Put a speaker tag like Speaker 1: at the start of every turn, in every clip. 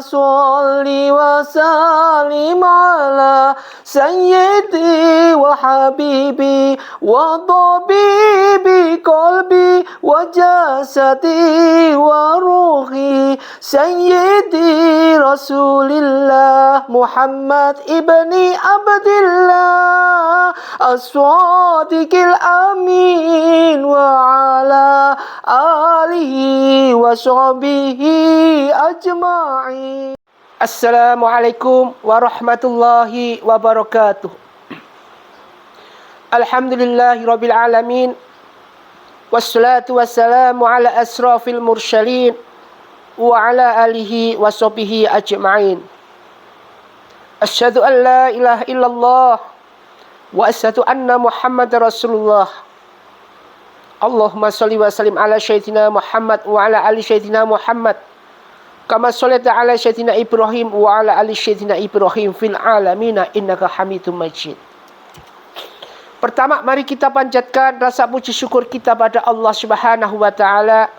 Speaker 1: salli wa sallim ala sayyidi wa habibi wa tabibi qalbi wa jasadi wa ruhi sayyidi Rasulillah Muhammad ibni Abdillah as-sadiqil amin wa ala alihi wa sahbihi ajma'in. Assalamualaikum warahmatullahi wabarakatuh. Alhamdulillahi rabbil alamin. Wassalatu wassalamu ala asrafil mursalin wa ala alihi wa sahbihi ajma'in. Asyhadu an la ilaha illallah wa asyhadu anna Muhammadar Rasulullah. Allahumma shalli wa sallim ala sayyidina Muhammad wa ala ali sayyidina Muhammad kama shallaita ala sayyidina Ibrahim wa ala ali sayyidina Ibrahim fil alamin innaka Hamidum Majid. Pertama, mari kita panjatkan rasa puji syukur kita pada Allah Subhanahu wa taala.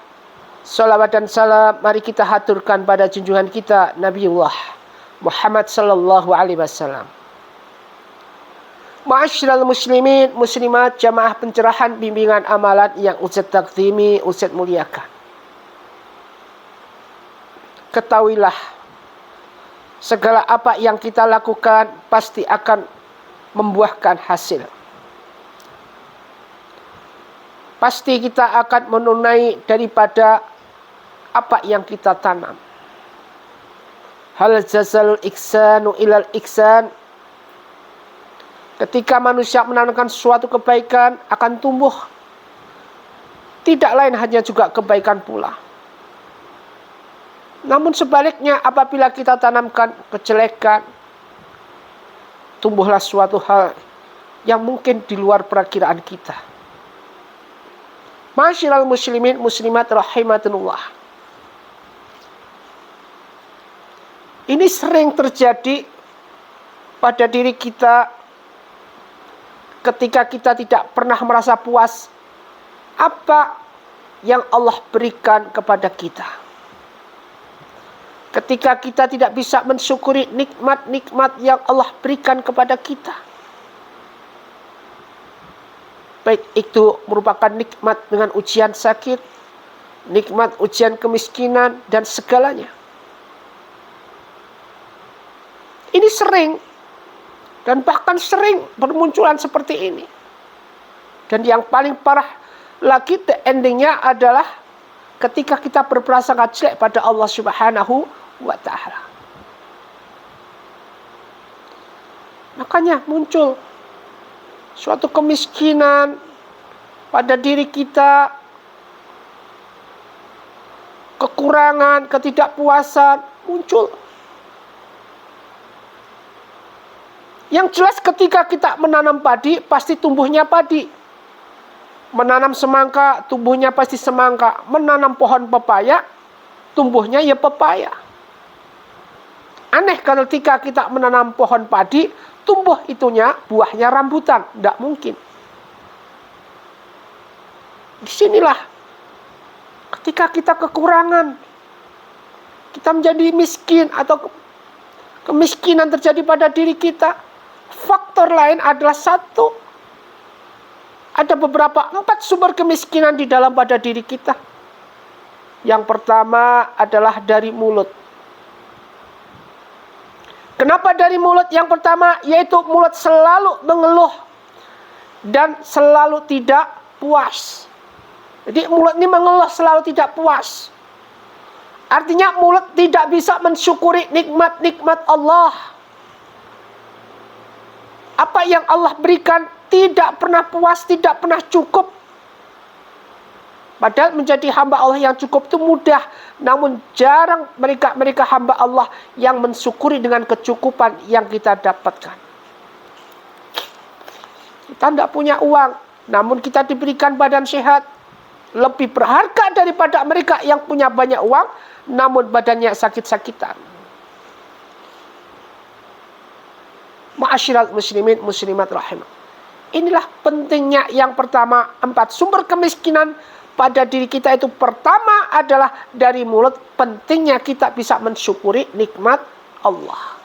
Speaker 1: Salawat dan salam mari kita haturkan pada junjungan kita Nabiullah Muhammad sallallahu alaihi wasallam. Ma'asyiral muslimin, muslimat, jamaah pencerahan bimbingan amalan yang Ustaz takzimi, Ustaz muliakan. Ketahuilah, segala apa yang kita lakukan pasti akan membuahkan hasil. Pasti kita akan menunai daripada apa yang kita tanam. Hal jazalul ihsanu ilal ihsan. Ketika manusia menanamkan suatu kebaikan akan tumbuh. Tidak lain hanya juga kebaikan pula. Namun sebaliknya apabila kita tanamkan kejelekan, tumbuhlah suatu hal yang mungkin di luar perakiraan kita. Ma'asyiral muslimin muslimat rahimatunillah. Ini sering terjadi pada diri kita ketika kita tidak pernah merasa puas apa yang Allah berikan kepada kita. Ketika kita tidak bisa mensyukuri nikmat-nikmat yang Allah berikan kepada kita. Baik itu merupakan nikmat dengan ujian sakit, nikmat ujian kemiskinan, dan segalanya. Ini sering dan bahkan sering bermunculan seperti ini. Dan yang paling parah lagi, the endingnya adalah ketika kita berprasangka jelek pada Allah Subhanahu wa ta'ala. Makanya muncul suatu kemiskinan pada diri kita, kekurangan, ketidakpuasan muncul. Yang jelas ketika kita menanam padi, pasti tumbuhnya padi. Menanam semangka, tumbuhnya pasti semangka. Menanam pohon pepaya, tumbuhnya ya pepaya. Aneh kalau ketika kita menanam pohon padi, tumbuh itunya, buahnya rambutan. Tidak mungkin. Disinilah, ketika kita kekurangan, kita menjadi miskin atau kemiskinan terjadi pada diri kita. Faktor lain adalah satu. Ada beberapa 4 sumber kemiskinan di dalam pada diri kita. Yang pertama adalah dari mulut. Kenapa dari mulut? Yang pertama yaitu mulut selalu mengeluh dan selalu tidak puas. Jadi mulut ini mengeluh selalu tidak puas. Artinya mulut tidak bisa mensyukuri nikmat-nikmat Allah. Apa yang Allah berikan tidak pernah puas, tidak pernah cukup. Padahal menjadi hamba Allah yang cukup itu mudah. Namun jarang mereka hamba Allah yang mensyukuri dengan kecukupan yang kita dapatkan. Kita tidak punya uang, namun kita diberikan badan sehat. Lebih berharga daripada mereka yang punya banyak uang, namun badannya sakit-sakitan. Ma'asyiral muslimin muslimat rahimah. Inilah pentingnya yang pertama, 4 sumber kemiskinan pada diri kita itu pertama adalah dari mulut. Pentingnya kita bisa mensyukuri nikmat Allah.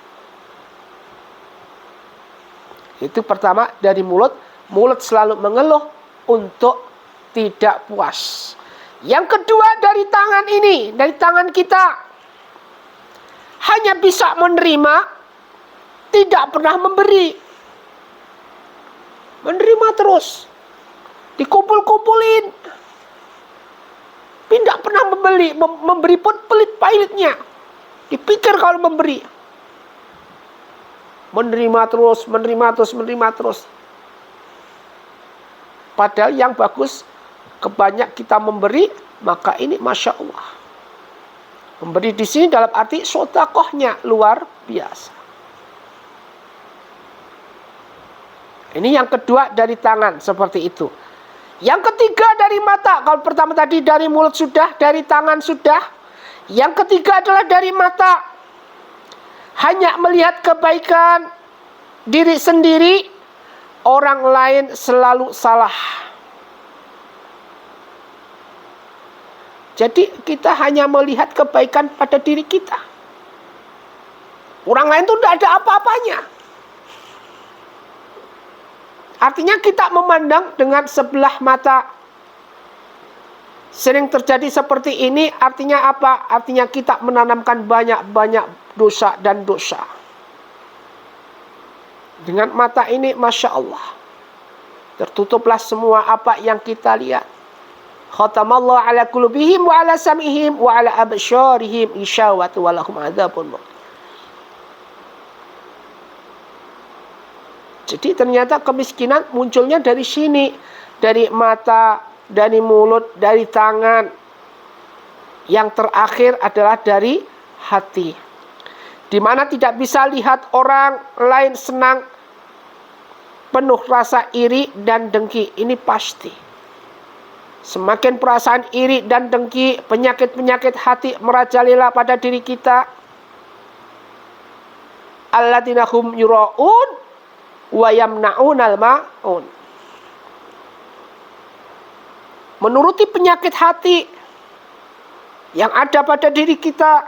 Speaker 1: Itu pertama dari mulut. Mulut selalu mengeluh untuk tidak puas. Yang kedua dari tangan ini, dari tangan kita. Hanya bisa menerima, tidak pernah memberi. Menerima terus. Dikumpul-kumpulin. Tidak pernah memberi pun pelit-pahitnya. Dipikir kalau memberi. Menerima terus, menerima terus, menerima terus. Padahal yang bagus, kebanyak kita memberi, maka ini Masya Allah. Memberi di sini dalam arti sedekahnya luar biasa. Ini yang kedua dari tangan, seperti itu. Yang ketiga dari mata. Kalau pertama tadi dari mulut sudah, dari tangan sudah. Yang ketiga adalah dari mata. Hanya melihat kebaikan diri sendiri, orang lain selalu salah. Jadi kita hanya melihat kebaikan pada diri kita. Orang lain itu tidak ada apa-apanya. Artinya kita memandang dengan sebelah mata. Sering terjadi seperti ini, artinya apa? Artinya kita menanamkan banyak-banyak dosa dan dosa. Dengan mata ini, Masya Allah, tertutuplah semua apa yang kita lihat. Khatamallahu ala qulubihim wa ala sam'ihim wa ala absyarihim isyawatu wa lahum adzabun muqim. Jadi ternyata kemiskinan munculnya dari sini. Dari mata, dari mulut, dari tangan. Yang terakhir adalah dari hati. Di mana tidak bisa lihat orang lain senang, penuh rasa iri dan dengki. Ini pasti. Semakin perasaan iri dan dengki, penyakit-penyakit hati merajalela pada diri kita. Alladzina hum yura'un wa yamna'unal ma'un. Menuruti penyakit hati yang ada pada diri kita,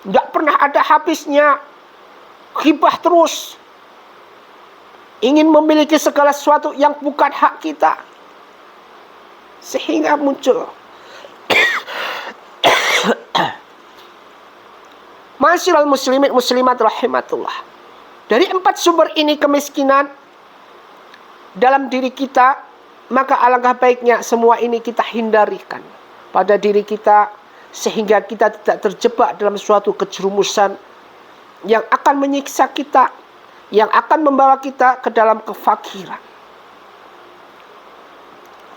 Speaker 1: nggak pernah ada habisnya, ghibah terus, ingin memiliki segala sesuatu yang bukan hak kita, sehingga muncul. Masyiral muslimin muslimat rahimatullah. Dari 4 sumber ini kemiskinan dalam diri kita, maka alangkah baiknya semua ini kita hindarikan pada diri kita, sehingga kita tidak terjebak dalam suatu kejerumusan yang akan menyiksa kita, yang akan membawa kita ke dalam kefakiran.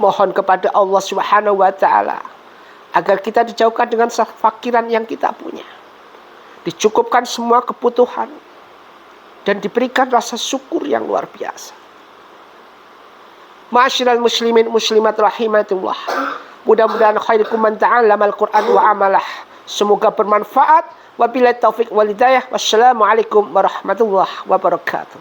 Speaker 1: Mohon kepada Allah Subhanahu wa Ta'ala agar kita dijauhkan dengan kefakiran yang kita punya, dicukupkan semua kebutuhan, dan diberikan rasa syukur yang luar biasa. Ma'asyiral muslimin muslimat rahimatullah. Mudah-mudahan khairukum man ta'allama al-Qur'an wa amalah. Semoga bermanfaat. Wabillahi taufiq wal hidayah. Wassalamualaikum warahmatullahi wabarakatuh.